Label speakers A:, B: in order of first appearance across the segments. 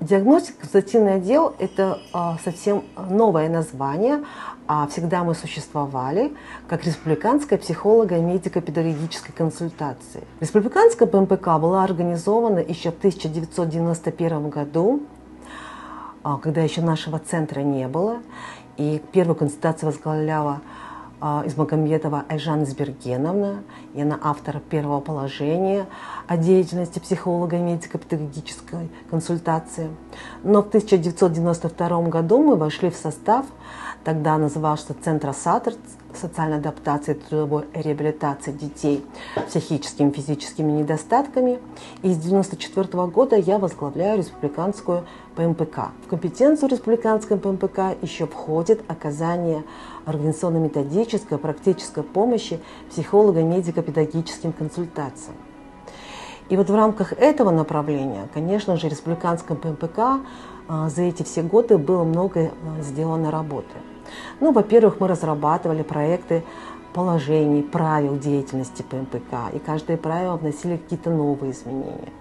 A: Диагностико-консультативный отдел – это совсем новое название, всегда мы существовали как Республиканская психолого-медико-педагогическая консультация. Республиканская ПМПК была организована еще в 1991 году, когда еще нашего центра не было, и первую консультацию возглавляла Измагомедова Айжан Избергеновна, и она автор первого положения о деятельности психолога и медико-педагогической консультации. Но в 1992 году мы вошли в состав, тогда назывался Центр САТР, социальной адаптации и трудовой реабилитации детей с психическими и физическими недостатками. И с 1994 года я возглавляю республиканскую ПМПК. В компетенцию республиканской ПМПК еще входит оказание организационно-методической, практической помощи психолого-медико-педагогическим консультациям. И вот в рамках этого направления, конечно же, республиканском ПМПК за эти все годы было много сделано работы. Ну, во-первых, мы разрабатывали проекты положений, правил деятельности ПМПК, и каждое правило вносили какие-то новые изменения.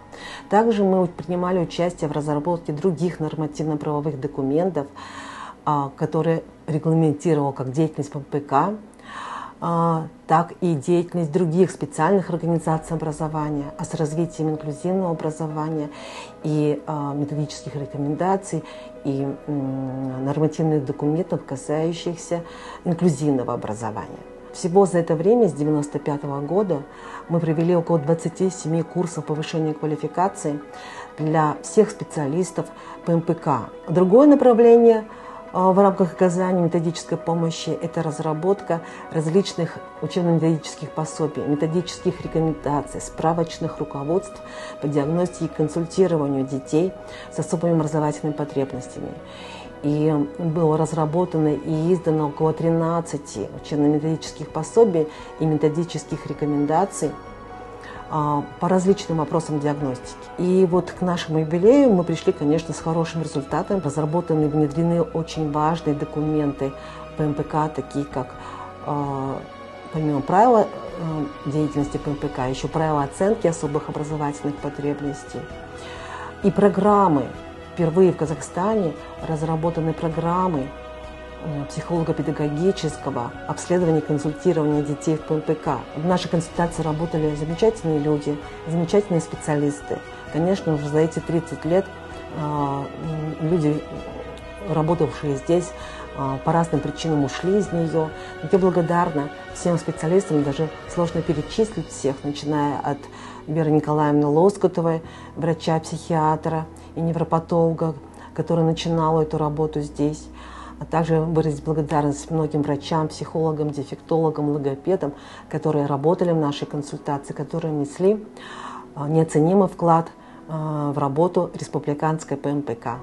A: Также мы принимали участие в разработке других нормативно-правовых документов, которые регламентировали как деятельность ПМПК, так и деятельность других специальных организаций образования, с развитием инклюзивного образования и методических рекомендаций, и нормативных документов, касающихся инклюзивного образования. Всего за это время, с 1995 года, мы провели около 27 курсов повышения квалификации для всех специалистов ПМПК. Другое направление в рамках оказания методической помощи – это разработка различных учебно-методических пособий, методических рекомендаций, справочных руководств по диагностике и консультированию детей с особыми образовательными потребностями. И было разработано и издано около 13 учебно-методических пособий и методических рекомендаций по различным вопросам диагностики. И вот к нашему юбилею мы пришли, конечно, с хорошим результатом. Разработаны и внедрены очень важные документы ПМПК, такие как, помимо правил деятельности ПМПК, еще правила оценки особых образовательных потребностей. И программы. Впервые в Казахстане разработаны программы психолого-педагогического обследования и консультирования детей в ПМПК. В нашей консультации работали замечательные люди, замечательные специалисты. Конечно, уже за эти 30 лет люди, работавшие здесь, по разным причинам ушли из нее. Я благодарна всем специалистам, даже сложно перечислить всех, начиная от Веры Николаевны Лоскутовой, врача-психиатра и невропатолога, который начинал эту работу здесь. А также выразить благодарность многим врачам, психологам, дефектологам, логопедам, которые работали в нашей консультации, которые внесли неоценимый вклад в работу республиканской ПМПК.